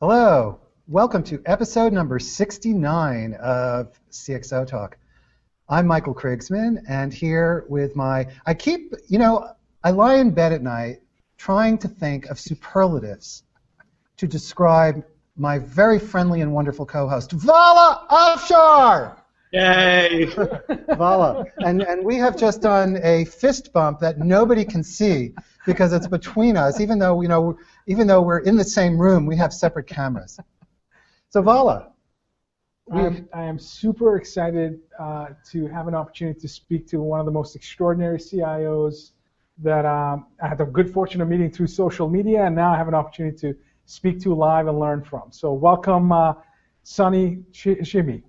Hello, welcome to episode number 69 of CXOTalk. I'm Michael Krigsman, and here with I lie in bed at night trying to think of superlatives to describe my very friendly and wonderful co-host, Vala Afshar! Yay! Vala. And we have just done a fist bump that nobody can see because it's between us, even though we're in the same room, we have separate cameras. So Vala. I am super excited to have an opportunity to speak to one of the most extraordinary CIOs that I had the good fortune of meeting through social media, and now I have an opportunity to speak to live and learn from. So welcome, Sonny Hashmi.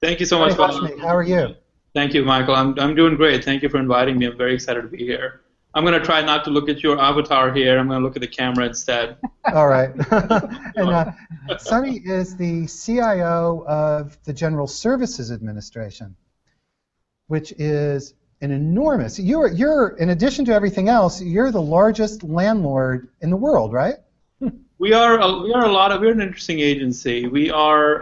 Thank you so much, Hashmi. How are you? Thank you, Michael. I'm doing great. Thank you for inviting me. I'm very excited to be here. I'm going to try not to look at your avatar here. I'm going to look at the camera instead. All right. And Sonny is the CIO of the General Services Administration, which is an enormous. You're in addition to everything else, you're the largest landlord in the world, right? We're an interesting agency. We are,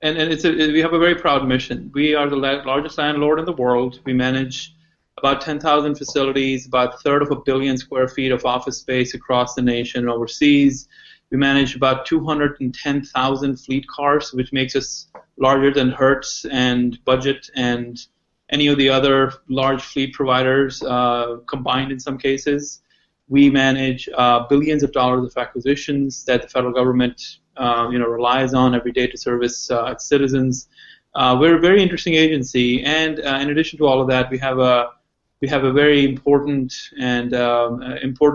we have a very proud mission. We are the largest landlord in the world. We manage about 10,000 facilities, about a third of a billion square feet of office space across the nation and overseas. We manage about 210,000 fleet cars, which makes us larger than Hertz and Budget and any of the other large fleet providers combined in some cases. We manage billions of dollars of acquisitions that the federal government relies on every day to service its citizens. We're a very interesting agency, and in addition to all of that, we have a very important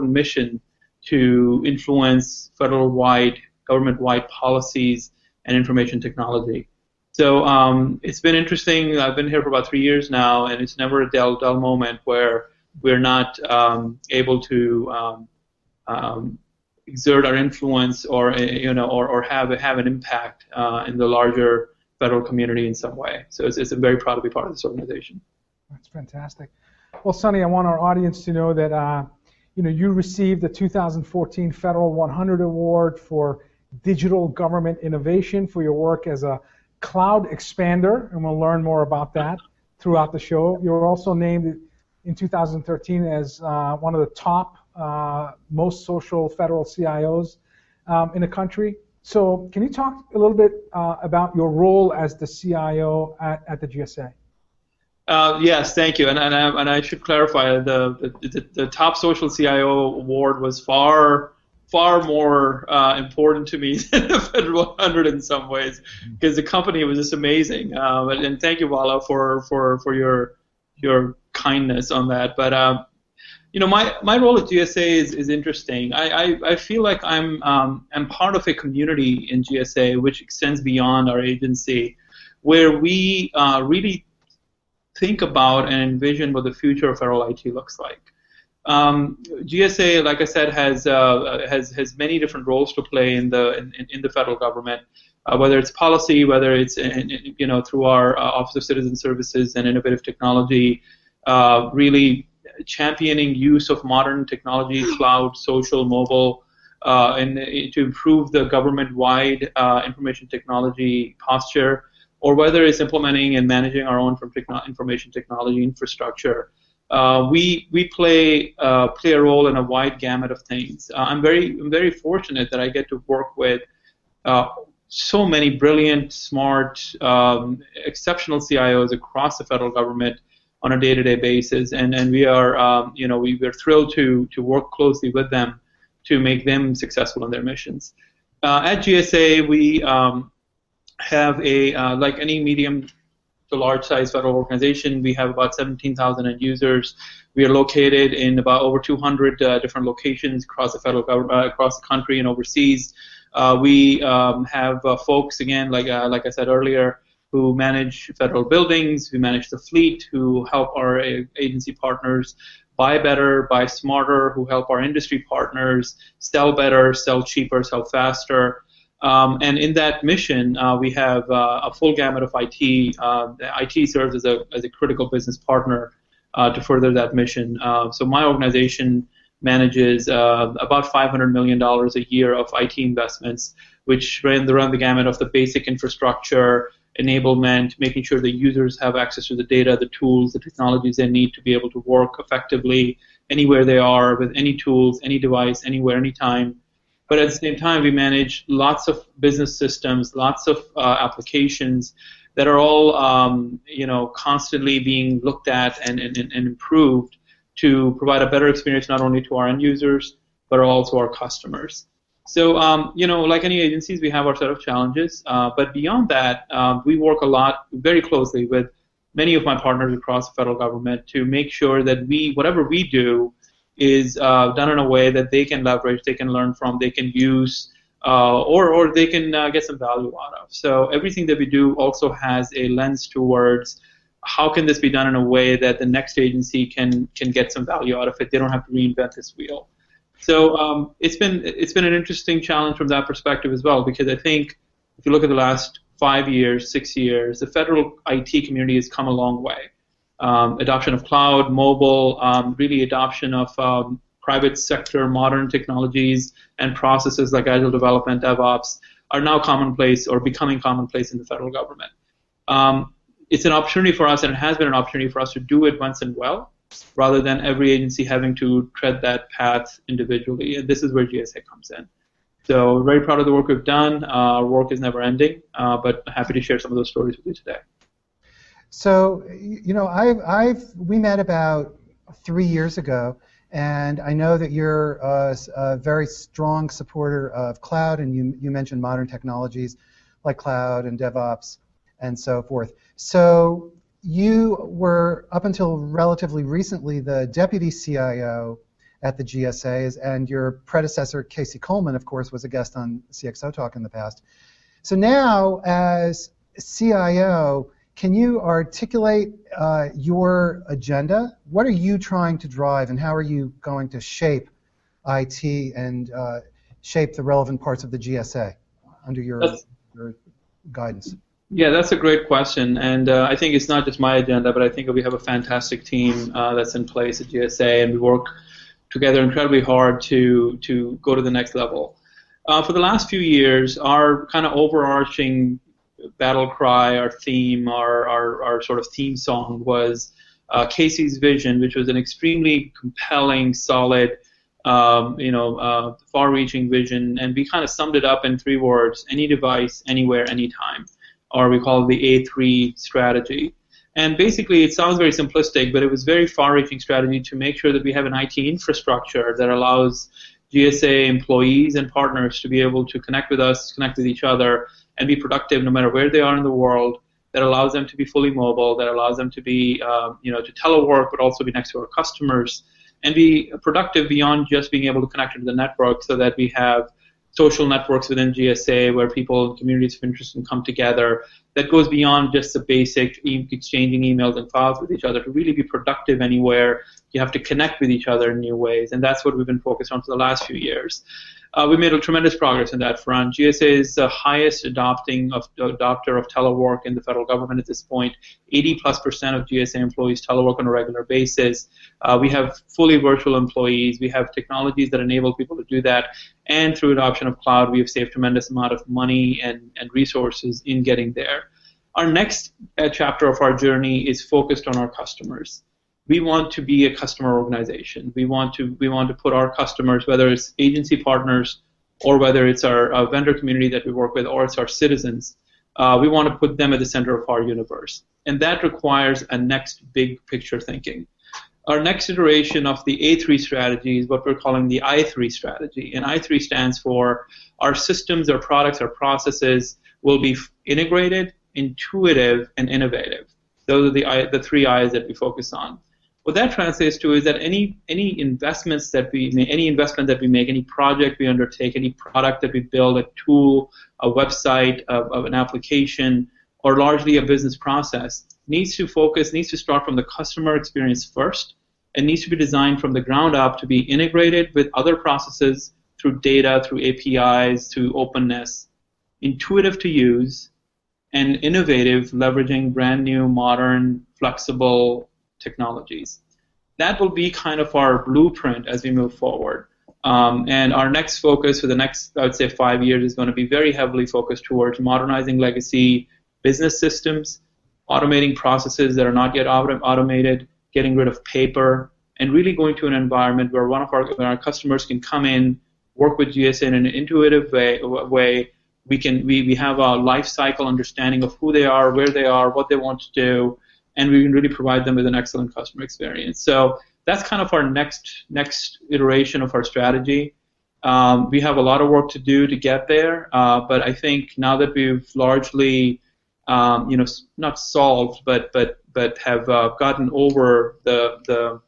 mission to influence federal-wide, government-wide policies and information technology. So it's been interesting. I've been here for about 3 years now, and it's never a dull moment where we're not able to exert our influence or have an impact in the larger federal community in some way. So I'm very proud to be part of this organization. That's fantastic. Well, Sonny, I want our audience to know that you received the 2014 Federal 100 Award for Digital Government Innovation for your work as a cloud expander, and we'll learn more about that throughout the show. You were also named in 2013 as one of the top most social federal CIOs in the country. So can you talk a little bit about your role as the CIO at the GSA? Yes, thank you. And I should clarify, the top social CIO award was far more important to me than the Federal 100 in some ways, because the company was just amazing. And thank you, Vala, for your kindness on that. But my role at GSA is interesting. I feel like I'm part of a community in GSA which extends beyond our agency, where we really think about and envision what the future of federal IT looks like. GSA, like I said, has many different roles to play in the federal government, whether it's policy, whether it's through our Office of Citizen Services and Innovative Technology, really championing use of modern technology, cloud, social, mobile, and to improve the government-wide information technology posture, or whether it's implementing and managing our own information technology infrastructure. We play a role in a wide gamut of things. I'm very fortunate that I get to work with so many brilliant, smart, exceptional CIOs across the federal government on a day-to-day basis, and we are we're thrilled to work closely with them to make them successful in their missions. At GSA, we have like any medium to large size federal organization, we have about 17,000 end users. We are located in about over 200 different locations across the federal government, across the country and overseas. We have folks, again, like I said earlier, who manage federal buildings, who manage the fleet, who help our agency partners buy better, buy smarter, who help our industry partners sell better, sell cheaper, sell faster. And in that mission, we have a full gamut of IT. IT serves as a critical business partner to further that mission. So my organization manages about $500 million a year of IT investments, which run the gamut of the basic infrastructure, enablement, making sure the users have access to the data, the tools, the technologies they need to be able to work effectively anywhere they are with any tools, any device, anywhere, anytime. But at the same time, we manage lots of business systems, lots of applications that are all constantly being looked at and improved to provide a better experience not only to our end users but also our customers. So like any agencies, we have our set of challenges. But beyond that, we work a lot, very closely with many of my partners across the federal government to make sure that whatever we do is done in a way that they can leverage, they can learn from, they can use, or they can get some value out of. So everything that we do also has a lens towards how can this be done in a way that the next agency can get some value out of it. They don't have to reinvent this wheel. So it's been an interesting challenge from that perspective as well, because I think if you look at the last 5 years, 6 years, the federal IT community has come a long way. Adoption of cloud, mobile, really adoption of private sector modern technologies and processes like agile development, DevOps are now commonplace or becoming commonplace in the federal government. It's an opportunity for us, and it has been an opportunity for us to do it once and well, rather than every agency having to tread that path individually. And this is where GSA comes in. So we're very proud of the work we've done. Our work is never ending, but happy to share some of those stories with you today. So, we met about 3 years ago, and I know that you're a very strong supporter of cloud, and you mentioned modern technologies like cloud and DevOps and so forth. So you were, up until relatively recently, the deputy CIO at the GSA, and your predecessor, Casey Coleman, of course, was a guest on CXOTalk in the past. So now, as CIO, can you articulate your agenda? What are you trying to drive, and how are you going to shape IT and shape the relevant parts of the GSA under your guidance? Yeah, that's a great question, and I think it's not just my agenda, but I think we have a fantastic team that's in place at GSA, and we work together incredibly hard to go to the next level. For the last few years, our kind of overarching battle cry, our theme, our sort of theme song was Casey's vision, which was an extremely compelling, solid, far-reaching vision, and we kind of summed it up in 3 words: any device, anywhere, anytime, or we call it the A3 strategy. And basically, it sounds very simplistic, but it was a very far-reaching strategy to make sure that we have an IT infrastructure that allows GSA employees and partners to be able to connect with us, connect with each other, and be productive no matter where they are in the world, that allows them to be fully mobile, that allows them to be, to telework, but also be next to our customers, and be productive beyond just being able to connect to the network, so that we have social networks within GSA where people and communities of interest can come together. That goes beyond just the basic exchanging emails and files with each other. To really be productive anywhere, you have to connect with each other in new ways, and that's what we've been focused on for the last few years. We made a tremendous progress in that front. GSA is the highest adopter of telework in the federal government at this point. 80+% of GSA employees telework on a regular basis. We have fully virtual employees. We have technologies that enable people to do that. And through adoption of cloud, we have saved a tremendous amount of money and resources in getting there. Our next chapter of our journey is focused on our customers. We want to be a customer organization. We want to put our customers, whether it's agency partners or whether it's our vendor community that we work with or it's our citizens, we want to put them at the center of our universe. And that requires a next big picture thinking. Our next iteration of the A3 strategy is what we're calling the I3 strategy. And I3 stands for our systems, our products, our processes will be integrated, intuitive, and innovative. Those are the 3 I's that we focus on. What that translates to is that any investment that we make, any project we undertake, any product that we build, a tool, a website, of an application, or largely a business process, needs to start from the customer experience first, and needs to be designed from the ground up to be integrated with other processes through data, through APIs, through openness, intuitive to use, and innovative, leveraging brand new, modern, flexible technologies. that will be kind of our blueprint as we move forward. And our next focus for the next, I would say, 5 years is going to be very heavily focused towards modernizing legacy business systems, automating processes that are not yet automated, getting rid of paper, and really going to an environment where where our customers can come in, work with GSA in an intuitive way. We have a life cycle understanding of who they are, where they are, what they want to do, and we can really provide them with an excellent customer experience. So that's kind of our next iteration of our strategy. We have a lot of work to do to get there, but I think now that we've largely, not solved, but have gotten over the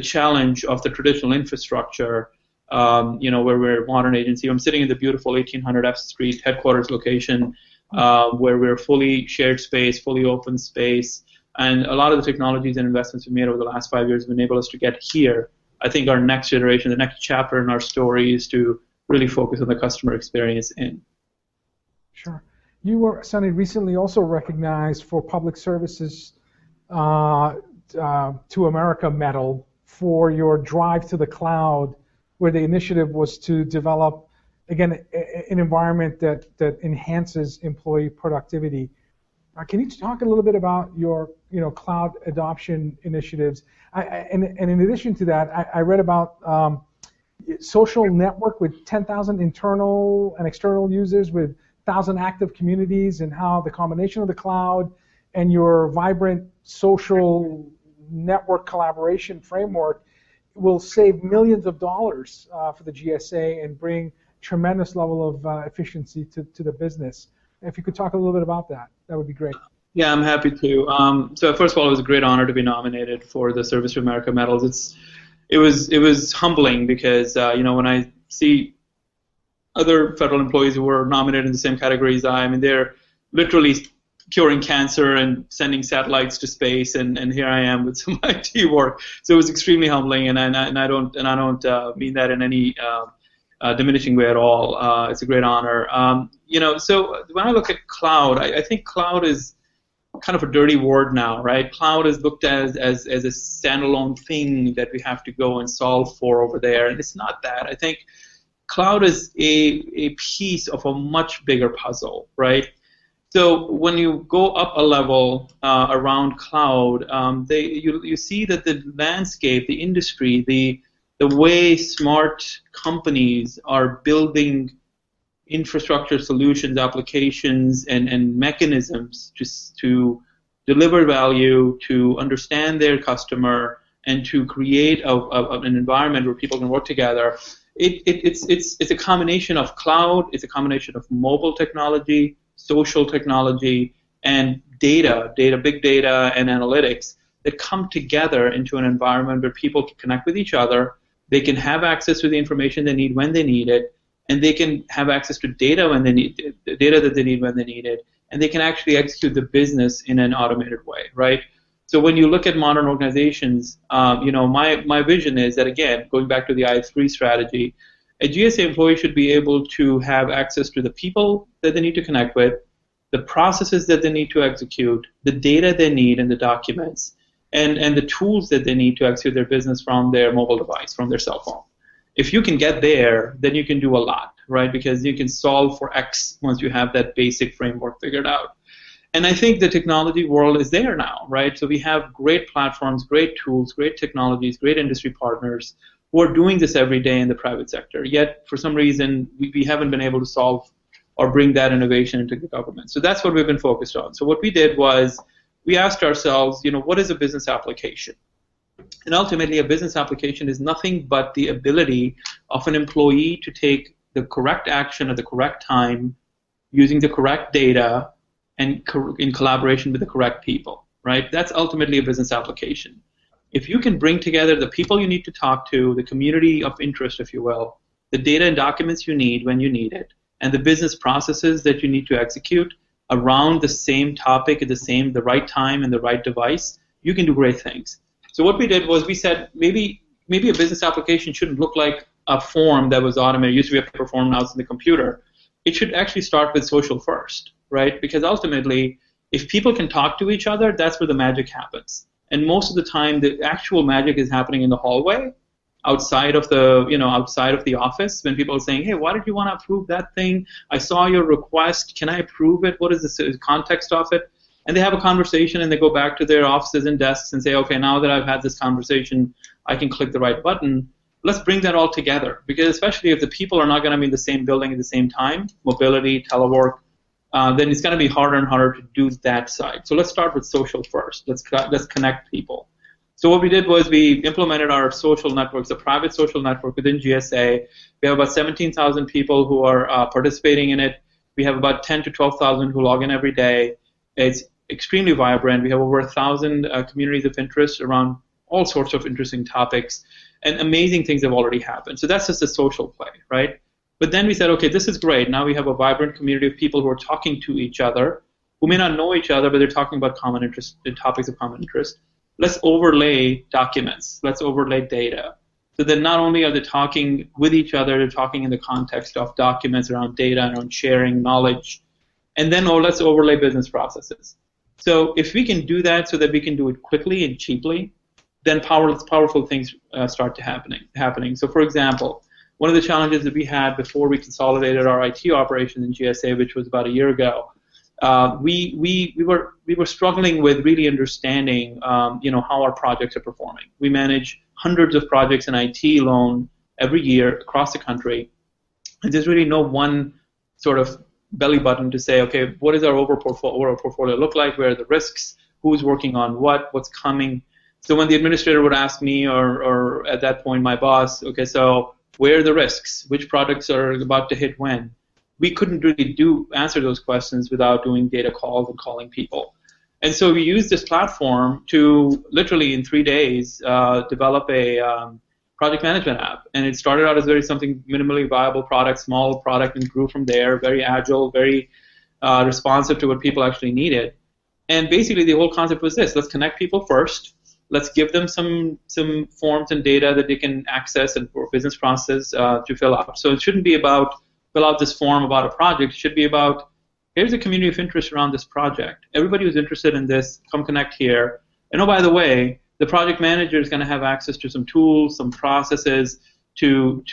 challenge of the traditional infrastructure, where we're a modern agency. I'm sitting in the beautiful 1800 F Street headquarters location, where we're fully shared space, fully open space. And a lot of the technologies and investments we made over the last 5 years have enabled us to get here. I think our next generation, the next chapter in our story is to really focus on the customer experience in. Sure. You were, Sonny, recently also recognized for Public Services to America Medal for your drive to the cloud, where the initiative was to develop, again, an environment that enhances employee productivity. Can you talk a little bit about your cloud adoption initiatives? And in addition to that, I read about social network with 10,000 internal and external users with 1,000 active communities, and how the combination of the cloud and your vibrant social network collaboration framework will save millions of dollars for the GSA and bring tremendous level of efficiency to the business. If you could talk a little bit about that, that would be great. Yeah, I'm happy to. So first of all, it was a great honor to be nominated for the Service to America medals. It was humbling because when I see other federal employees who were nominated in the same category as I mean, they're literally curing cancer and sending satellites to space, and here I am with some IT work. So it was extremely humbling, and I don't mean that in any diminishing way at all. It's a great honor. So when I look at cloud, I think cloud is kind of a dirty word now, right? Cloud is looked at as a standalone thing that we have to go and solve for over there, and it's not that. I think cloud is a piece of a much bigger puzzle, right? So when you go up a level around cloud, you see that the landscape, the industry, the way smart companies are building infrastructure solutions, applications, and mechanisms to deliver value, to understand their customer, and to create an environment where people can work together. It's a combination of cloud, it's a combination of mobile technology, social technology, and data, big data, and analytics that come together into an environment where people can connect with each other, they can have access to the information they need when they need it, and they can have access to data when they need it, the data that they need when they need it, and they can actually execute the business in an automated way, right? So when you look at modern organizations, my vision is that, again, going back to the I3 strategy, a GSA employee should be able to have access to the people that they need to connect with, the processes that they need to execute, the data they need and the documents, and the tools that they need to execute their business from their mobile device, from their cell phone. If you can get there, then you can do a lot, right? Because you can solve for X once you have that basic framework figured out. And I think the technology world is there now, right? So we have great platforms, great tools, great technologies, great industry partners who are doing this every day in the private sector. Yet, for some reason, we haven't been able to solve or bring that innovation into the government. So that's what we've been focused on. So what we did was we asked ourselves, what is a business application? And ultimately, a business application is nothing but the ability of an employee to take the correct action at the correct time, using the correct data, and in collaboration with the correct people, right? That's ultimately a business application. If you can bring together the people you need to talk to, the community of interest, if you will, the data and documents you need when you need it, and the business processes that you need to execute around the same topic at the right time and the right device, you can do great things. So what we did was we said maybe a business application shouldn't look like a form that was automated. It used to be a paper form, now it's in the computer. It should actually start with social first, right? Because ultimately, if people can talk to each other, that's where the magic happens. and most of the time the actual magic is happening in the hallway, outside of the office, when people are saying, hey, why did you want to approve that thing? I saw your request. Can I approve it? What is the context of it? And they have a conversation, and they go back to their offices and desks and say, okay, now that I've had this conversation, I can click the right button. Let's bring that all together, because especially if the people are not going to be in the same building at the same time, mobility, telework, then it's going to be harder and harder to do that side. So let's start with social first. Let's connect people. So what we did was we implemented our social networks, a private social network within GSA. We have about 17,000 people who are participating in it. We have about 10 to 12,000 who log in every day. It's extremely vibrant. We have over 1,000 communities of interest around all sorts of interesting topics, and amazing things have already happened. So that's just a social play, right? But then we said, okay, this is great. Now we have a vibrant community of people who are talking to each other, who may not know each other, but they're talking about common interest, topics of common interest. Let's overlay documents. Let's overlay data. So then not only are they talking with each other, they're talking in the context of documents around data and around sharing knowledge. And then let's overlay business processes. So if we can do that so that we can do it quickly and cheaply, then powerful things start to happening. So for example, one of the challenges that we had before we consolidated our IT operations in GSA, which was about a year ago, we were struggling with really understanding how our projects are performing. We manage hundreds of projects in IT alone every year across the country, and there's really no one sort of belly button to say, okay, what does our overall portfolio look like? Where are the risks? Who's working on what's coming? So when the administrator would ask me, or at that point my boss, okay, so where are the risks? Which products are about to hit when? We couldn't really answer those questions without doing data calls and calling people. And so we used this platform to literally in 3 days develop a project management app. And it started out as something minimally viable product, small product, and grew from there, very agile, very responsive to what people actually needed. And basically the whole concept was this: let's connect people first. Let's give them some forms and data that they can access and for business process to fill out. So it shouldn't be about fill out this form about a project. It should be about, here's a community of interest around this project. Everybody who's interested in this, come connect here. And oh, by the way, the project manager is going to have access to some tools, some processes to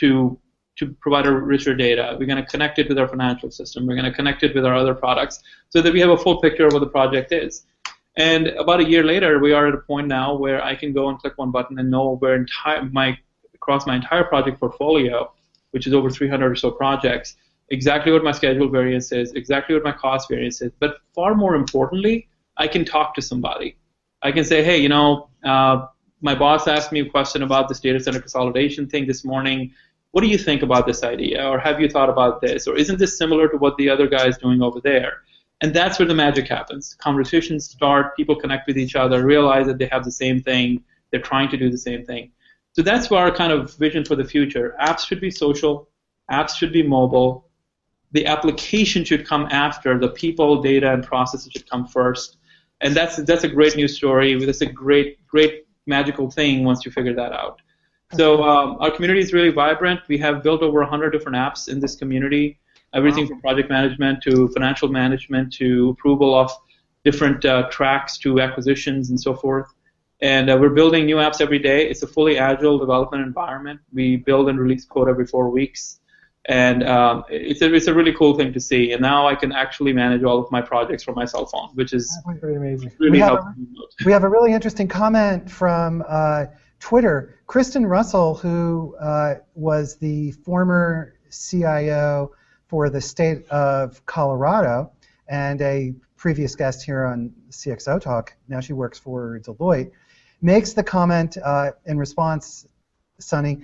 provide a richer data. We're going to connect it with our financial system. We're going to connect it with our other products so that we have a full picture of what the project is. And about a year later, we are at a point now where I can go and click one button and know where across my entire project portfolio, which is over 300 or so projects, exactly what my schedule variance is, exactly what my cost variance is. But far more importantly, I can talk to somebody. I can say, hey, my boss asked me a question about this data center consolidation thing this morning. What do you think about this idea? Or have you thought about this? Or isn't this similar to what the other guy is doing over there? And that's where the magic happens. Conversations start, people connect with each other, realize that they have the same thing, they're trying to do the same thing. So that's our kind of vision for the future. Apps should be social, apps should be mobile, the application should come after, the people, data, and processes should come first. And that's a great news story. That's a great magical thing once you figure that out. So our community is really vibrant. We have built over 100 different apps in this community. Everything from project management to financial management to approval of different tracks to acquisitions and so forth. And we're building new apps every day. It's a fully agile development environment. We build and release code every 4 weeks. And it's a really cool thing to see. And now I can actually manage all of my projects from my cell phone, which is pretty amazing. Really helpful. We have a really interesting comment from Twitter. Kristen Russell, who was the former CIO for the state of Colorado and a previous guest here on CXOTalk, now she works for Deloitte, makes the comment in response, Sonny,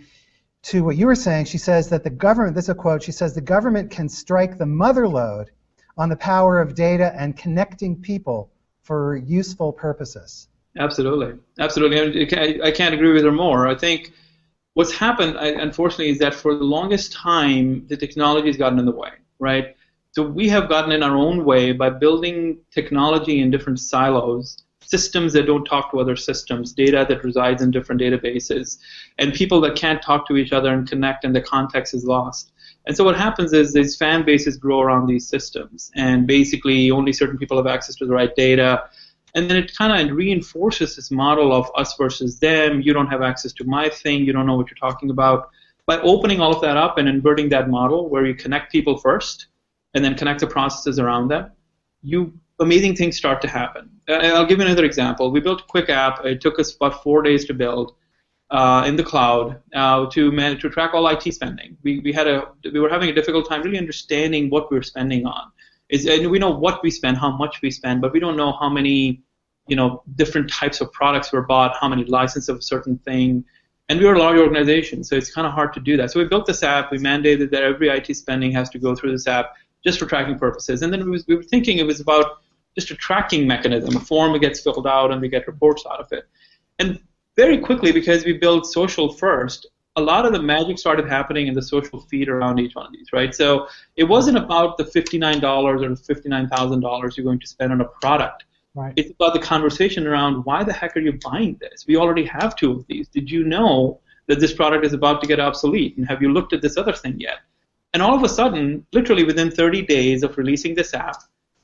to what you were saying. She says that the government, this is a quote, she says the government can strike the mother lode on the power of data and connecting people for useful purposes. Absolutely. I can't agree with her more. I think what's happened, unfortunately, is that for the longest time, the technology has gotten in the way, right? So we have gotten in our own way by building technology in different silos, systems that don't talk to other systems, data that resides in different databases, and people that can't talk to each other and connect, and the context is lost. And so what happens is these fan bases grow around these systems, and basically only certain people have access to the right data. And then it kind of reinforces this model of us versus them. You don't have access to my thing. You don't know what you're talking about. By opening all of that up and inverting that model where you connect people first and then connect the processes around them, amazing things start to happen. I'll give you another example. We built a quick app. It took us about 4 days to build in the cloud to track all IT spending. We were having a difficult time really understanding what we were spending on. And we know what we spend, how much we spend, but we don't know how many different types of products were bought, how many licenses of a certain thing. And we were a large organization, so it's kind of hard to do that. So we built this app. We mandated that every IT spending has to go through this app just for tracking purposes. And then we were thinking it was about just a tracking mechanism, a form that gets filled out and we get reports out of it. And very quickly, because we built social first, a lot of the magic started happening in the social feed around each one of these, right? So it wasn't about the $59 or the $59,000 you're going to spend on a product. Right. It's about the conversation around why the heck are you buying this? We already have 2 of these. Did you know that this product is about to get obsolete? And have you looked at this other thing yet? And all of a sudden, literally within 30 days of releasing this app,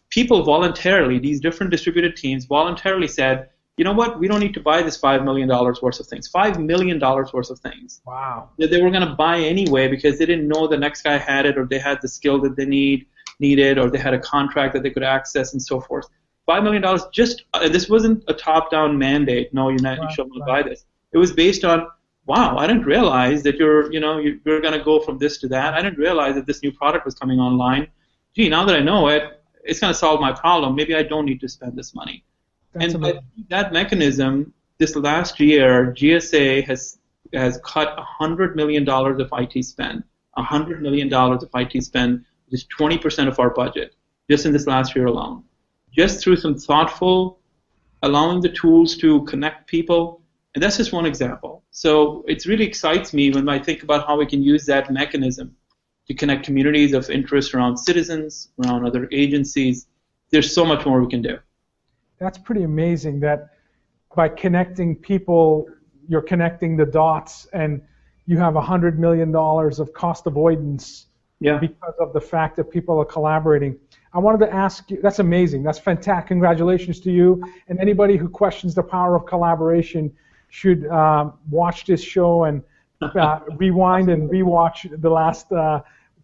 people voluntarily, these different distributed teams voluntarily said, you know what, we don't need to buy this $5 million worth of things, $5 million worth of things. Wow. That they were going to buy anyway because they didn't know the next guy had it or they had the skill that they needed or they had a contract that they could access and so forth. $5 million just, this wasn't a top-down mandate, no, you shall not buy this. It was based on, wow, I didn't realize that you're going to go from this to that. I didn't realize that this new product was coming online. Gee, now that I know it, it's going to solve my problem. Maybe I don't need to spend this money. That's and amazing. that mechanism, this last year, GSA has cut $100 million of IT spend. $100 million of IT spend, which is 20% of our budget, just in this last year alone. Just through some thoughtful, allowing the tools to connect people. And that's just one example. So it really excites me when I think about how we can use that mechanism to connect communities of interest around citizens, around other agencies. There's so much more we can do. That's pretty amazing that by connecting people, you're connecting the dots and you have $100 million of cost avoidance because of the fact that people are collaborating. I wanted to ask you, that's amazing. That's fantastic. Congratulations to you. And anybody who questions the power of collaboration should watch this show and rewind and rewatch the last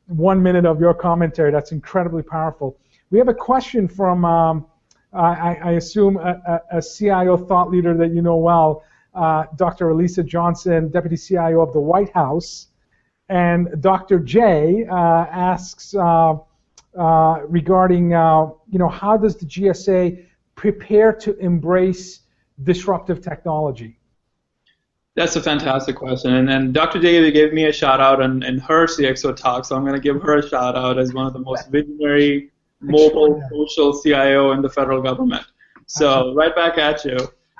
1 minute of your commentary. That's incredibly powerful. We have a question from, I assume, a CIO thought leader that you know well, Dr. Elisa Johnson, Deputy CIO of the White House. And Dr. J asks regarding, how does the GSA prepare to embrace disruptive technology? That's a fantastic question. And Dr. J gave me a shout out in her CXOTalk, so I'm going to give her a shout out as one of the most visionary mobile social CIO in the federal government. So right back at you.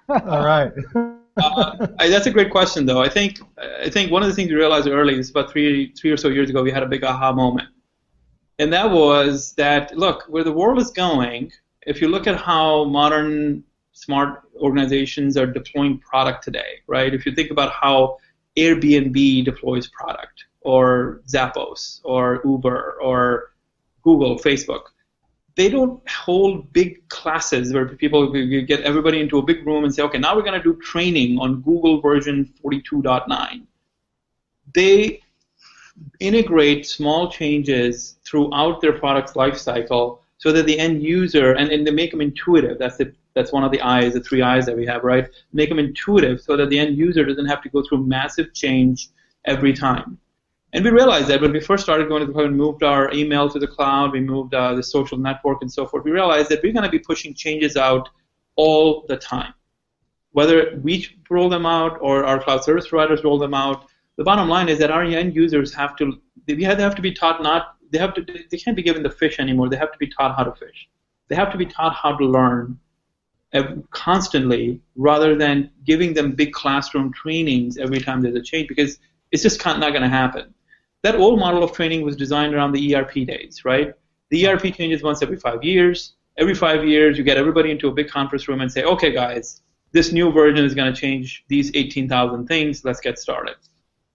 All right. That's a great question, though. I think one of the things we realized early is about three or so years ago, we had a big aha moment. And that was that, look, where the world is going, if you look at how modern smart organizations are deploying product today, right? If you think about how Airbnb deploys product, or Zappos, or Uber, or Google, Facebook, they don't hold big classes where people get everybody into a big room and say, okay, now we're going to do training on Google version 42.9. They integrate small changes throughout their product's lifecycle so that the end user, and they make them intuitive. That's one of the I's, the 3 I's that we have, right? Make them intuitive so that the end user doesn't have to go through massive change every time. And we realized that when we first started going to the cloud and moved our email to the cloud, we moved the social network and so forth, we realized that we're going to be pushing changes out all the time. Whether we roll them out or our cloud service providers roll them out, the bottom line is that our end users have to be taught they can't be given the fish anymore. They have to be taught how to fish. They have to be taught how to learn constantly rather than giving them big classroom trainings every time there's a change, because it's just not going to happen. That old model of training was designed around the ERP days, right? The ERP changes once every 5 years. Every 5 years, you get everybody into a big conference room and say, okay, guys, this new version is going to change these 18,000 things. Let's get started.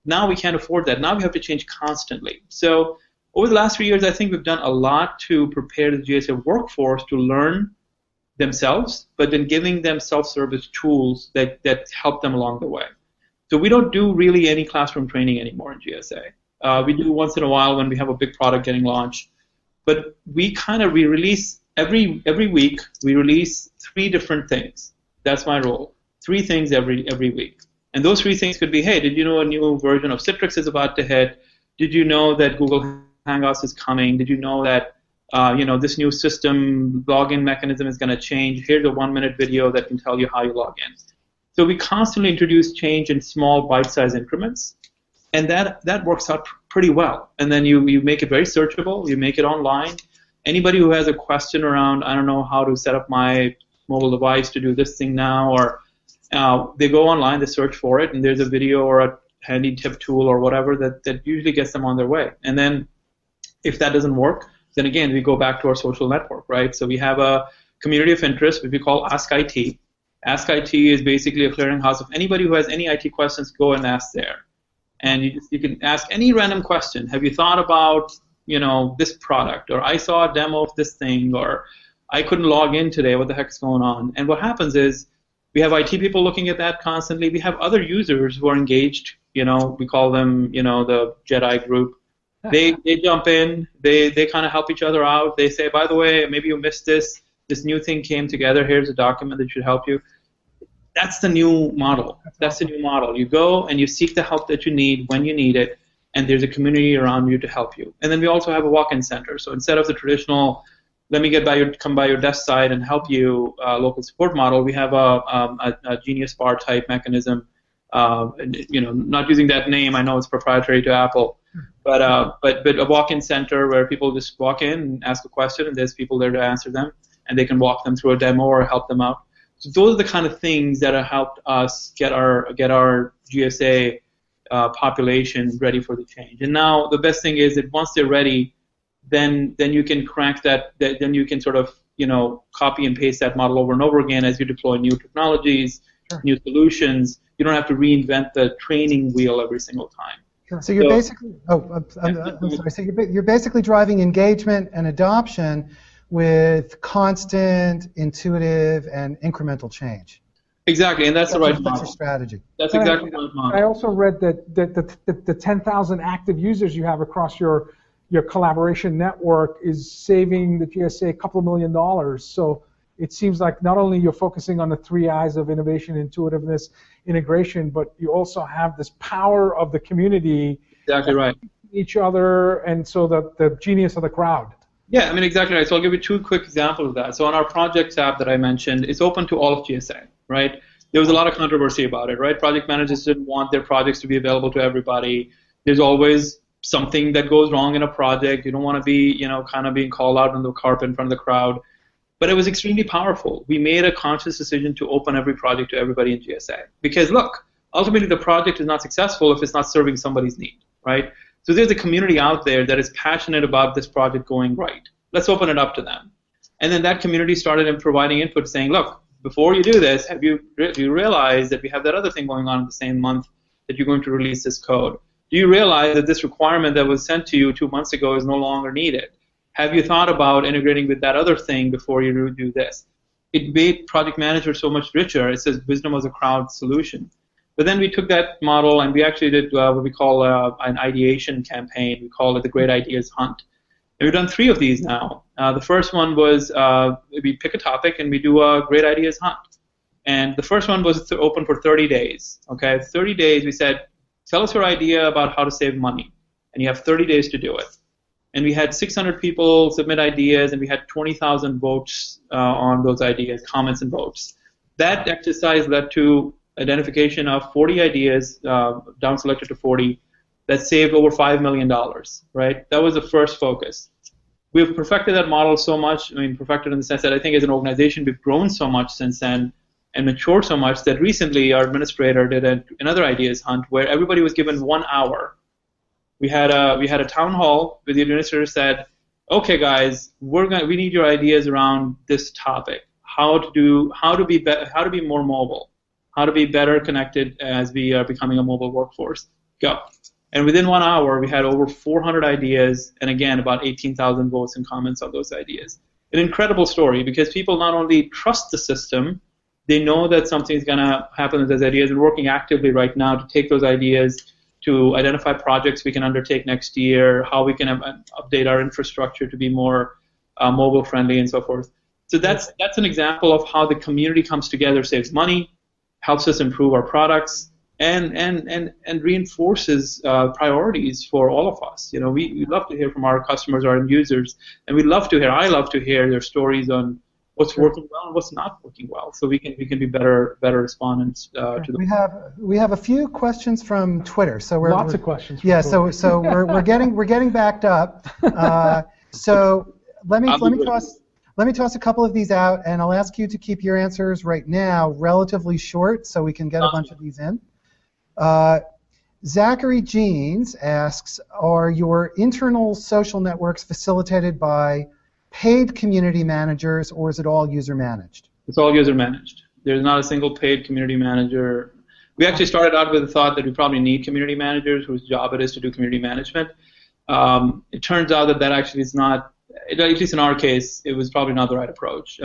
Now we can't afford that. Now we have to change constantly. So over the last 3 years, I think we've done a lot to prepare the GSA workforce to learn themselves, but then giving them self-service tools that help them along the way. So we don't do really any classroom training anymore in GSA. We do once in a while when we have a big product getting launched. But we release every week. We release 3 different things. That's my role. 3 things every week. And those 3 things could be, hey, did you know a new version of Citrix is about to hit? Did you know that Google Hangouts is coming? Did you know that this new system login mechanism is going to change? Here's a 1-minute video that can tell you how you log in. So we constantly introduce change in small bite-sized increments, and that works out pretty well. And then you make it very searchable. You make it online. Anybody who has a question around, I don't know how to set up my mobile device to do this thing now, or they go online, they search for it, and there's a video or a handy tip tool or whatever that usually gets them on their way. And then if that doesn't work, then again, we go back to our social network, right? So we have a community of interest, which we call Ask IT. Ask IT is basically a clearinghouse of anybody who has any IT questions, go and ask there. And you can ask any random question. Have you thought about, this product? Or I saw a demo of this thing, or I couldn't log in today, what the heck is going on? And what happens is we have IT people looking at that constantly. We have other users who are engaged, we call them, the Jedi group. They jump in, they kind of help each other out. They say, by the way, maybe you missed this new thing came together, here's a document that should help you. That's the new model. That's the new model. You go and you seek the help that you need when you need it, and there's a community around you to help you. And then we also have a walk-in center. So instead of the traditional, let me come by your desk side and help you local support model, we have a Genius Bar type mechanism. Not using that name, I know it's proprietary to Apple, but a walk-in center where people just walk in and ask a question, and there's people there to answer them, and they can walk them through a demo or help them out. So those are the kind of things that have helped us get our GSA population ready for the change. And now the best thing is that once they're ready, then you can crank that. Then you can sort of copy and paste that model over and over again as you deploy new technologies, sure, new solutions. You don't have to reinvent the training wheel every single time. Sure. So you're basically I'm sorry. So you're basically driving engagement and adoption with constant, intuitive, and incremental change. Exactly, and that's the right model. That's your strategy. That's exactly the right model. I also read that the 10,000 active users you have across your collaboration network is saving the GSA a couple of $1 million. So it seems like not only you're focusing on the 3 I's of innovation, intuitiveness, integration, but you also have this power of the community. Exactly right. Each other, and so the genius of the crowd. Yeah, I mean, exactly right. So I'll give you 2 quick examples of that. So on our project tab that I mentioned, it's open to all of GSA, right? There was a lot of controversy about it, right? Project managers didn't want their projects to be available to everybody. There's always something that goes wrong in a project. You don't want to be, kind of being called out on the carpet in front of the crowd. But it was extremely powerful. We made a conscious decision to open every project to everybody in GSA. Because look, ultimately the project is not successful if it's not serving somebody's need, right? So there's a community out there that is passionate about this project going right. Let's open it up to them. And then that community started providing input saying, look, before you do this, do you realize that we have that other thing going on in the same month that you're going to release this code? Do you realize that this requirement that was sent to you 2 months ago is no longer needed? Have you thought about integrating with that other thing before you do this? It made project managers so much richer. It says wisdom was a crowd solution. But then we took that model and we actually did what we call an ideation campaign. We call it the Great Ideas Hunt. And we've done 3 of these now. The first one was we pick a topic and we do a Great Ideas Hunt. And the first one was open for 30 days. Okay, 30 days we said, tell us your idea about how to save money. And you have 30 days to do it. And we had 600 people submit ideas, and we had 20,000 votes on those ideas, comments and votes. That exercise led to identification of 40 ideas, down selected to 40, that saved over $5 million, right? That was the first focus. We've perfected that model so much, perfected in the sense that I think as an organization we've grown so much since then and matured so much that recently our administrator did another ideas hunt where everybody was given 1 hour. We had a town hall where the administrator said, okay guys, we need your ideas around this topic. How to be more mobile, how to be better connected as we are becoming a mobile workforce. Go. And within 1 hour, we had over 400 ideas, and again, about 18,000 votes and comments on those ideas. an incredible story because people not only trust the system, they know that something's going to happen with those ideas. We're working actively right now to take those ideas to identify projects we can undertake next year, how we can update our infrastructure to be more mobile friendly and so forth. So that's an example of how the community comes together, saves money, helps us improve our products, and reinforces priorities for all of us. You know, we love to hear from our customers, our end users, and I love to hear their stories on what's working well and what's not working well, so we can be better respondents to them. We have a few questions from Twitter. So lots of questions. Yeah, so we're getting backed up. So let me toss a couple of these out, and I'll ask you to keep your answers right now relatively short, so we can get a bunch of these in. Zachary Jeans asks, are your internal social networks facilitated by paid community managers, or is it all user managed? It's all user managed. There's not a single paid community manager. We actually started out with the thought that we probably need community managers whose job it is to do community management. It turns out that actually is not, at least in our case, it was probably not the right approach.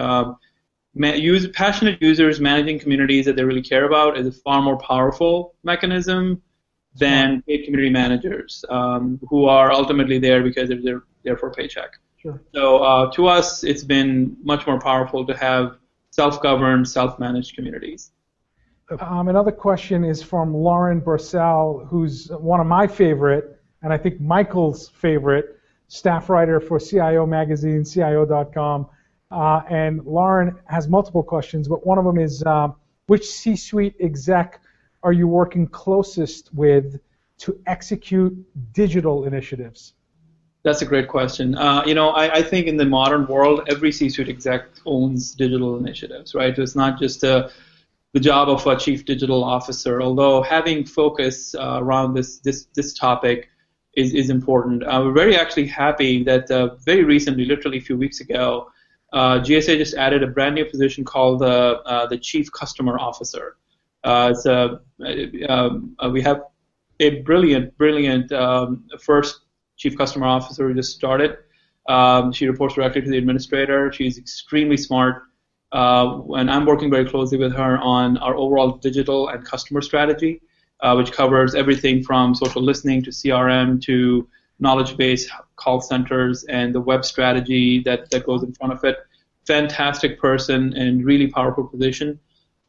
Passionate users managing communities that they really care about is a far more powerful mechanism than paid community managers who are ultimately there because they're there for a paycheck. Sure. So to us, it's been much more powerful to have self-governed, self-managed communities. Another question is from Lauren Bursell, who's one of my favorite, and I think Michael's favorite, staff writer for CIO magazine, CIO.com. And Lauren has multiple questions, but one of them is, which C-suite exec are you working closest with to execute digital initiatives? That's a great question. I think in the modern world, every C-suite exec owns digital initiatives, right? It's not just the job of a chief digital officer, although having focus around this topic is important. We're very actually happy that very recently, literally a few weeks ago, GSA just added a brand new position called the Chief Customer Officer. We have a brilliant first Chief Customer Officer who just started. She reports directly to the administrator. She's extremely smart, and I'm working very closely with her on our overall digital and customer strategy, which covers everything from social listening to CRM to knowledge-based call centers and the web strategy that goes in front of it. Fantastic person and really powerful position.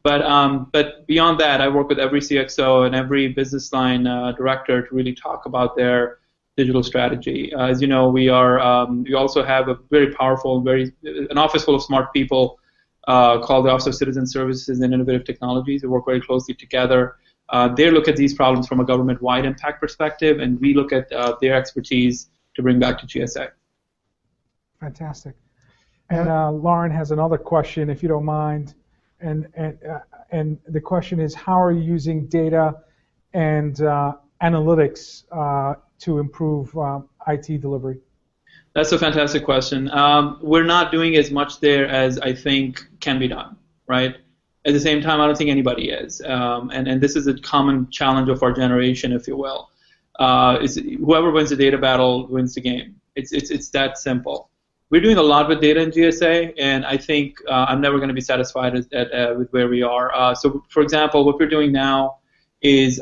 But beyond that, I work with every CXO and every business line director to really talk about their digital strategy. As you know, we also have a very powerful, an office full of smart people called the Office of Citizen Services and Innovative Technologies. We work very closely together. They look at these problems from a government-wide impact perspective, and we look at their expertise to bring back to GSA. Fantastic. And Lauren has another question, if you don't mind. And the question is, how are you using data and analytics to improve IT delivery? That's a fantastic question. We're not doing as much there as I think can be done, right? At the same time, I don't think anybody is. And this is a common challenge of our generation, if you will. Whoever wins the data battle wins the game. It's that simple. We're doing a lot with data in GSA, and I think I'm never going to be satisfied with where we are. So, for example, what we're doing now is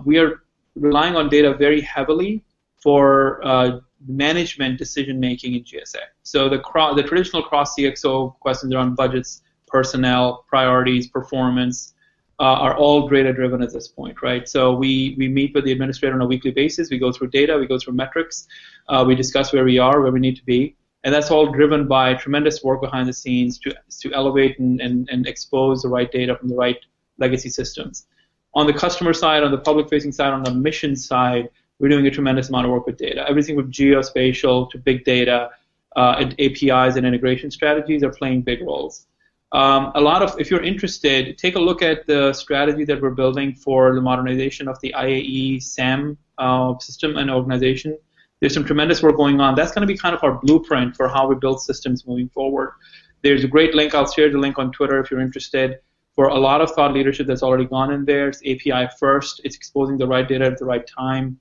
we are relying on data very heavily for management decision-making in GSA. So the traditional cross-CXO questions around budgets, personnel, priorities, performance are all data-driven at this point, right? So we meet with the administrator on a weekly basis. We go through data. We go through metrics. We discuss where we are, where we need to be. And that's all driven by tremendous work behind the scenes to elevate and expose the right data from the right legacy systems. On the customer side, on the public-facing side, on the mission side, we're doing a tremendous amount of work with data. Everything from geospatial to big data, and APIs and integration strategies are playing big roles. If you're interested, take a look at the strategy that we're building for the modernization of the IAE SAM system and organization. There's some tremendous work going on. That's going to be kind of our blueprint for how we build systems moving forward. There's a great link. I'll share the link on Twitter if you're interested. For a lot of thought leadership that's already gone in there, it's API first. It's exposing the right data at the right time.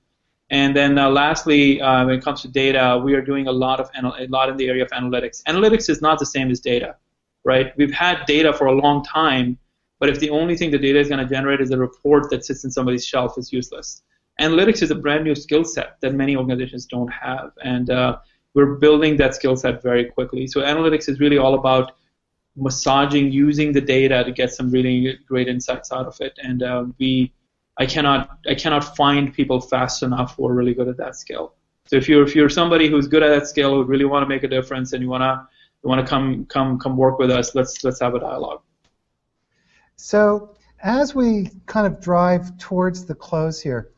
And then lastly, when it comes to data, we are doing a lot in the area of analytics. Analytics is not the same as data, right? We've had data for a long time, but if the only thing the data is going to generate is a report that sits in somebody's shelf, it's useless. Analytics is a brand new skill set that many organizations don't have, and we're building that skill set very quickly. So analytics is really all about massaging, using the data to get some really great insights out of it, and I cannot find people fast enough who are really good at that skill. So if you're somebody who's good at that skill, who really want to make a difference, and you want to come work with us, let's have a dialogue. So as we kind of drive towards the close here,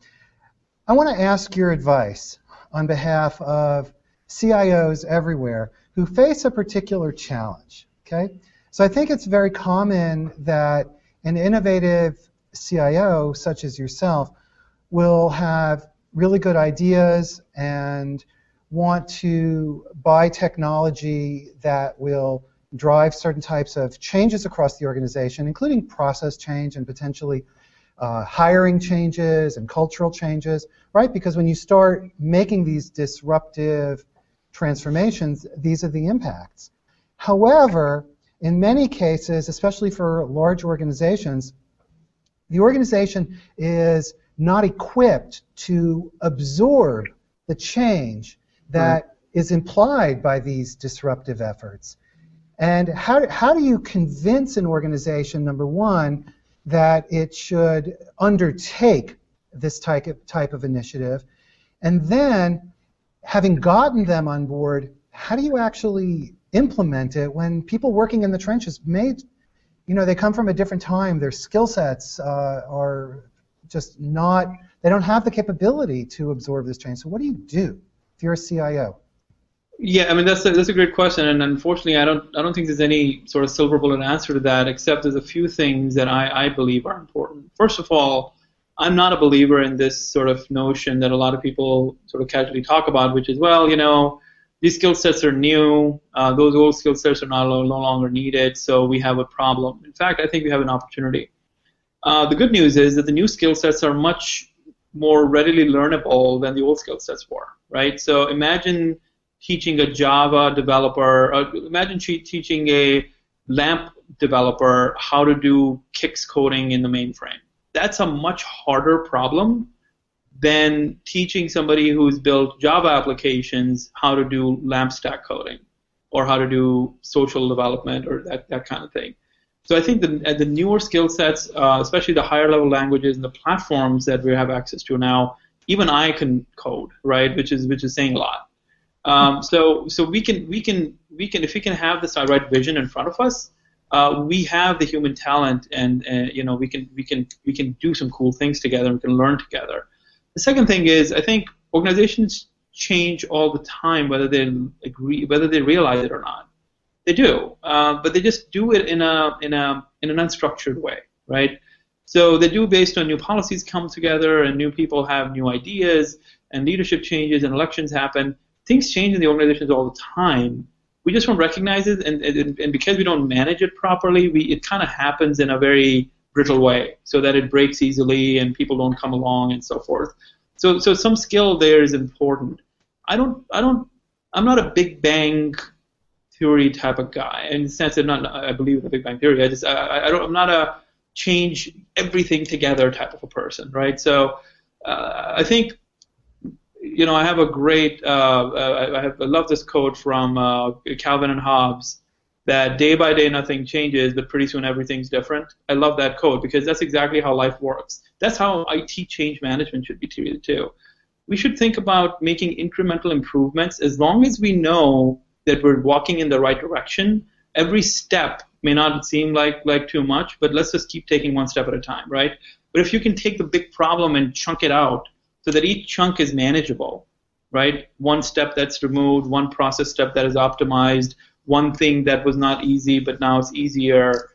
I want to ask your advice on behalf of CIOs everywhere who face a particular challenge. Okay, so I think it's very common that an innovative CIO, such as yourself, will have really good ideas and want to buy technology that will drive certain types of changes across the organization, including process change and potentially hiring changes and cultural changes, right? Because when you start making these disruptive transformations, these are the impacts. However, in many cases, especially for large organizations, the organization is not equipped to absorb the change that is implied by these disruptive efforts. And how do you convince an organization, number one, that it should undertake this type of initiative? And then, having gotten them on board, how do you actually implement it when people working in the trenches they come from a different time, their skill sets are just not, they don't have the capability to absorb this change. So what do you do if you're a CIO? Yeah, I mean that's a great question, and unfortunately I don't think there's any sort of silver bullet answer to that, except there's a few things that I believe are important. First of all, I'm not a believer in this sort of notion that a lot of people sort of casually talk about, which is, well, these skill sets are new, those old skill sets are no longer needed, so we have a problem. In fact, I think we have an opportunity. The good news is that the new skill sets are much more readily learnable than the old skill sets were, right? So imagine teaching a Java developer, imagine teaching a LAMP developer how to do Kix coding in the mainframe. That's a much harder problem than teaching somebody who's built Java applications how to do LAMP stack coding or how to do social development or that kind of thing. So I think the newer skill sets, especially the higher level languages and the platforms that we have access to now, even I can code, right? Which is saying a lot. So we can if we can have this right vision in front of us, we have the human talent, and we can do some cool things together. We can learn together. The second thing is, I think organizations change all the time, whether they realize it or not. They do, but they just do it in an unstructured way, right? So they do based on new policies come together, and new people have new ideas, and leadership changes, and elections happen. Things change in the organizations all the time. We just don't recognize it, and because we don't manage it properly, it kind of happens in a very brittle way, so that it breaks easily and people don't come along and so forth. So some skill there is important. I'm not a Big Bang Theory type of guy, in the sense that I believe in the Big Bang Theory. I'm not a change everything together type of a person, right? So I think I have a great I love this quote from Calvin and Hobbes, that day by day nothing changes, but pretty soon everything's different. I love that quote because that's exactly how life works. That's how IT change management should be treated too. We should think about making incremental improvements as long as we know that we're walking in the right direction. Every step may not seem like too much, but let's just keep taking one step at a time, right? But if you can take the big problem and chunk it out so that each chunk is manageable, right? One step that's removed, one process step that is optimized, one thing that was not easy but now it's easier.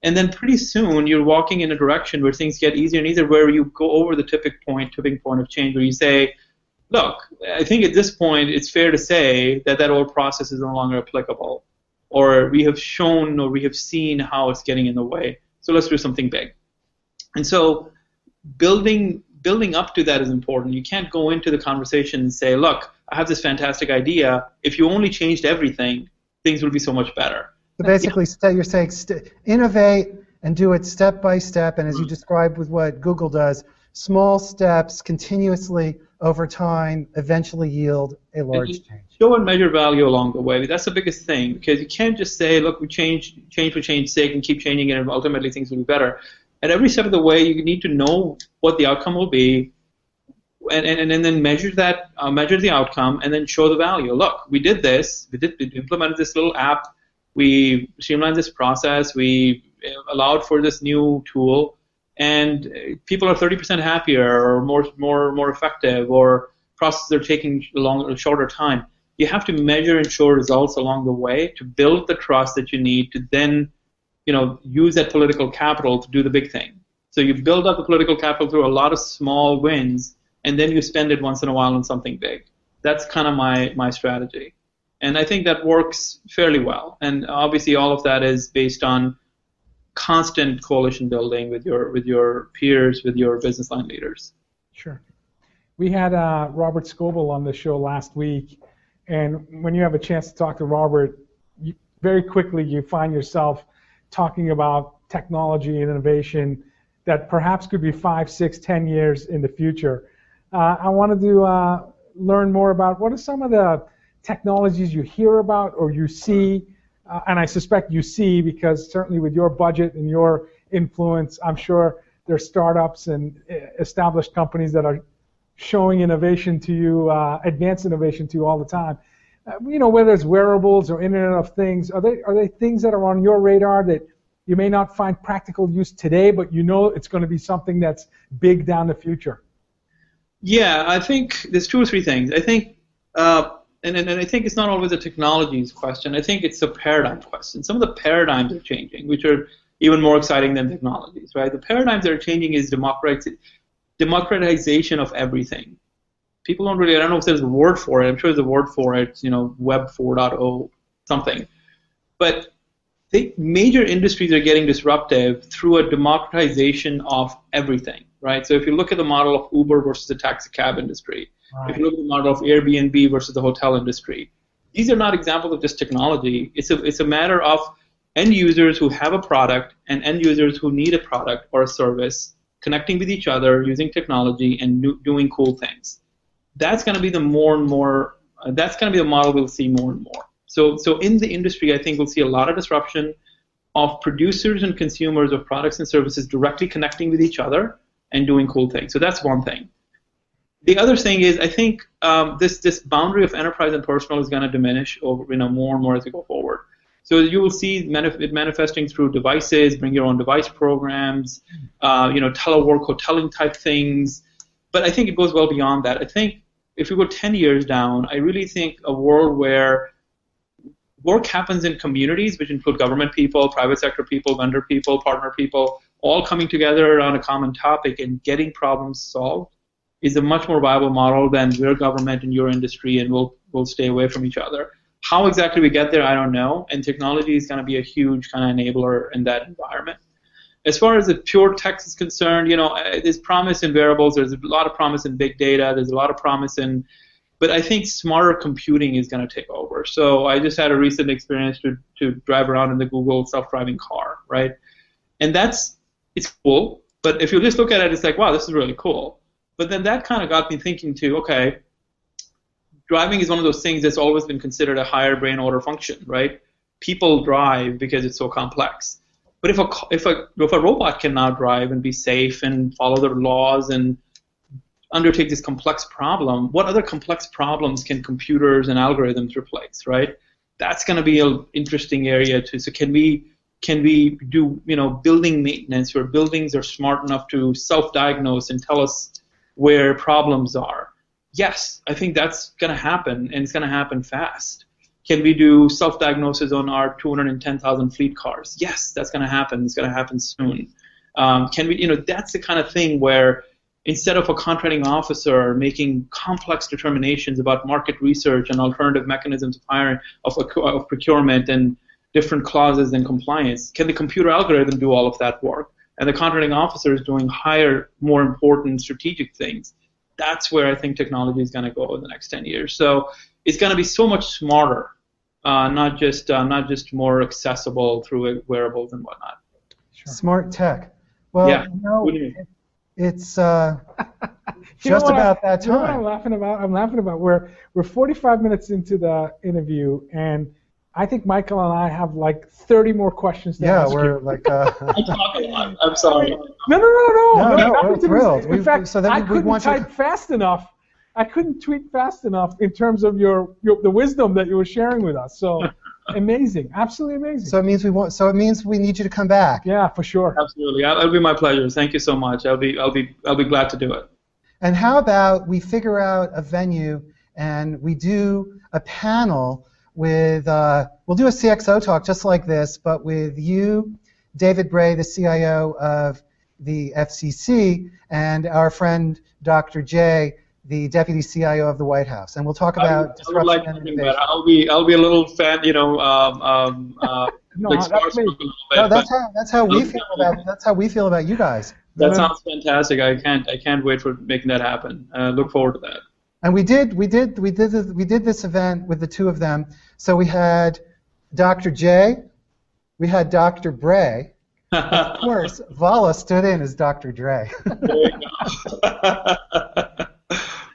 And then pretty soon you're walking in a direction where things get easier and easier, where you go over the tipping point of change, where you say, look, I think at this point it's fair to say that old process is no longer applicable, or we have shown or we have seen how it's getting in the way, so let's do something big. And so building building up to that is important. You can't go into the conversation and say, look, I have this fantastic idea. If you only changed everything, things would be so much better. So basically, you're saying innovate and do it step by step, and as you described with what Google does, small steps continuously over time eventually yield a large change. Show and measure value along the way. That's the biggest thing, because you can't just say, look, we change for change's sake and keep changing it, and ultimately things will be better. At every step of the way, you need to know what the outcome will be, and then measure the outcome, and then show the value. Look, we did this. We implemented this little app. We streamlined this process. We allowed for this new tool, and people are 30% happier, or more effective, or processes are taking a shorter time. You have to measure and show results along the way to build the trust that you need to then, use that political capital to do the big thing. So you build up the political capital through a lot of small wins, and then you spend it once in a while on something big. That's kind of my strategy. And I think that works fairly well. And obviously all of that is based on constant coalition building with your peers, with your business line leaders. Sure. We had Robert Scoble on the show last week, and when you have a chance to talk to Robert, very quickly you find yourself talking about technology and innovation that perhaps could be 5, 6, 10 years in the future. I wanted to learn more about what are some of the technologies you hear about or you see, and I suspect you see because certainly with your budget and your influence, I'm sure there's startups and established companies that are showing innovation to you, advanced innovation to you all the time. Whether it's wearables or Internet of Things, are they things that are on your radar that you may not find practical use today, but it's going to be something that's big down the future? Yeah, I think there's 2 or 3 things. I think, and I think it's not always a technologies question. I think it's a paradigm question. Some of the paradigms are changing, which are even more exciting than technologies, right? The paradigms that are changing is democratization of everything. People don't really, I don't know if there's a word for it. I'm sure there's a word for it, Web 4.0 something. But I think major industries are getting disruptive through a democratization of everything, right? So if you look at the model of Uber versus the taxi cab industry, right. If you look at the model of Airbnb versus the hotel industry, these are not examples of just technology. It's a matter of end users who have a product and end users who need a product or a service connecting with each other using technology and doing cool things. That's going to be the that's going to be the model we'll see more and more. So in the industry, I think we'll see a lot of disruption of producers and consumers of products and services directly connecting with each other and doing cool things. So that's one thing. The other thing is, I think this boundary of enterprise and personal is going to diminish over more and more as we go forward. So you will see it manifesting through devices, bring your own device programs, telework, hoteling type things. But I think it goes well beyond that. I think if we go 10 years down, I really think a world where work happens in communities, which include government people, private sector people, vendor people, partner people, all coming together around a common topic and getting problems solved, is a much more viable model than we're government and your industry and we'll stay away from each other. How exactly we get there, I don't know, and technology is going to be a huge kind of enabler in that environment. As far as the pure text is concerned, there's promise in variables, there's a lot of promise in big data, there's a lot of promise in, but I think smarter computing is going to take over. So I just had a recent experience to drive around in the Google self-driving car, right? And it's cool, but if you just look at it, it's like, wow, this is really cool. But then that kind of got me thinking too, okay, driving is one of those things that's always been considered a higher brain order function, right? People drive because it's so complex. But if a robot can now drive and be safe and follow the laws and undertake this complex problem, what other complex problems can computers and algorithms replace, right? That's going to be an interesting area too. So can we do building maintenance where buildings are smart enough to self-diagnose and tell us where problems are? Yes, I think that's going to happen, and it's going to happen fast. Can we do self-diagnosis on our 210,000 fleet cars? Yes, that's going to happen. It's going to happen soon. Can we? That's the kind of thing where instead of a contracting officer making complex determinations about market research and alternative mechanisms of hiring, of procurement and different clauses and compliance, can the computer algorithm do all of that work? and the contracting officer is doing higher, more important strategic things. That's where I think technology is going to go in the next 10 years. So it's going to be so much smarter, not just more accessible through wearables and whatnot. Sure. Smart tech. Well, yeah. It's just about that time. You know what I'm laughing about? I'm laughing about we're 45 minutes into the interview, and I think Michael and I have like 30 more questions to ask you. Yeah, we're like. I'm talking a lot. I'm sorry. No, we're thrilled. In fact, I couldn't type fast enough. I couldn't tweet fast enough in terms of the wisdom that you were sharing with us. So amazing, absolutely amazing. So it means we need you to come back. Yeah, for sure. Absolutely, it'll be my pleasure. Thank you so much. I'll be glad to do it. And how about we figure out a venue and we do a panel with we'll do a CXO talk just like this, but with you, David Bray, the CIO of the FCC, and our friend Dr. J, the Deputy CIO of the White House, and we'll talk about disruption and innovation. I'll be a little fan, No, that's how we feel about you guys. That sounds fantastic. I can't wait for making that happen. Look forward to that. And we did this event with the two of them. So we had Dr. J, we had Dr. Bray. Of course, Vala stood in as Dr. Dre. There you go.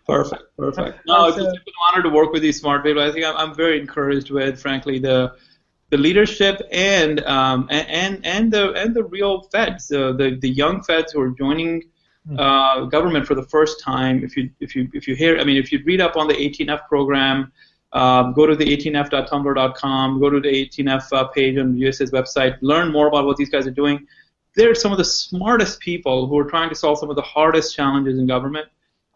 Perfect. No, it's been an honor to work with these smart people. I think I'm very encouraged with, frankly, the leadership and the real feds, the young feds who are joining government for the first time. If you read up on the 18F program, go to the 18f.tumblr.com, go to the 18F page on the USA's website, learn more about what these guys are doing. They're some of the smartest people who are trying to solve some of the hardest challenges in government.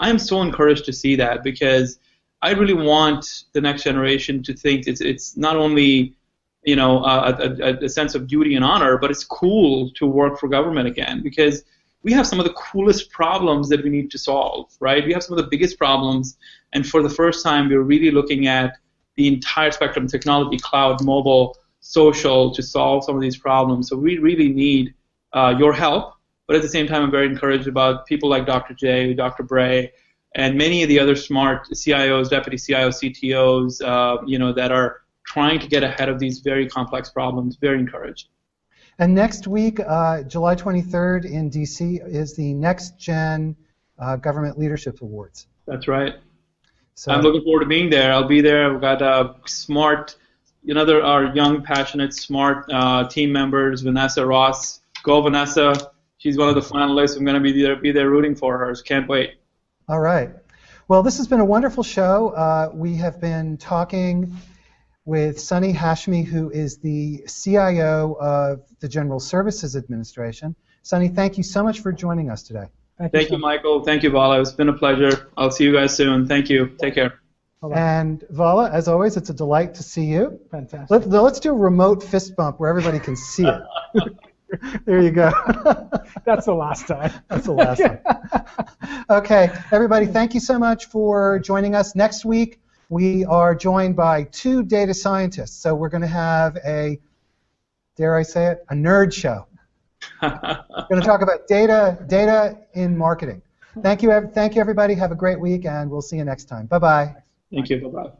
I am so encouraged to see that because I really want the next generation to think it's not only a sense of duty and honor, but it's cool to work for government again because we have some of the coolest problems that we need to solve, right? We have some of the biggest problems, and for the first time, we're really looking at the entire spectrum: technology, cloud, mobile, social, to solve some of these problems. So we really need your help. But at the same time, I'm very encouraged about people like Dr. J, Dr. Bray, and many of the other smart CIOs, deputy CIOs, CTOs, that are trying to get ahead of these very complex problems. Very encouraged. And next week, July 23rd in D.C. is the Next Gen Government Leadership Awards. That's right. So I'm looking forward to being there. I'll be there. We've got smart, our young, passionate, smart team members, Vanessa Ross. Go, Vanessa. She's one of the finalists. I'm going to be there rooting for her. Can't wait. All right. Well, this has been a wonderful show. We have been talking with Sonny Hashmi, who is the CIO of the General Services Administration. Sonny, thank you so much for joining us today. Thank you, Michael. Thank you, Vala. It's been a pleasure. I'll see you guys soon. Thank you. Take care. And Vala, as always, it's a delight to see you. Fantastic. Let's do a remote fist bump where everybody can see it. There you go. That's the last time. That's the last time. Okay, everybody, thank you so much for joining us. Next week, we are joined by two data scientists. So we're going to have dare I say it, a nerd show. We're going to talk about data in marketing. Thank you, everybody. Have a great week, and we'll see you next time. Bye-bye. Thank you. Bye-bye.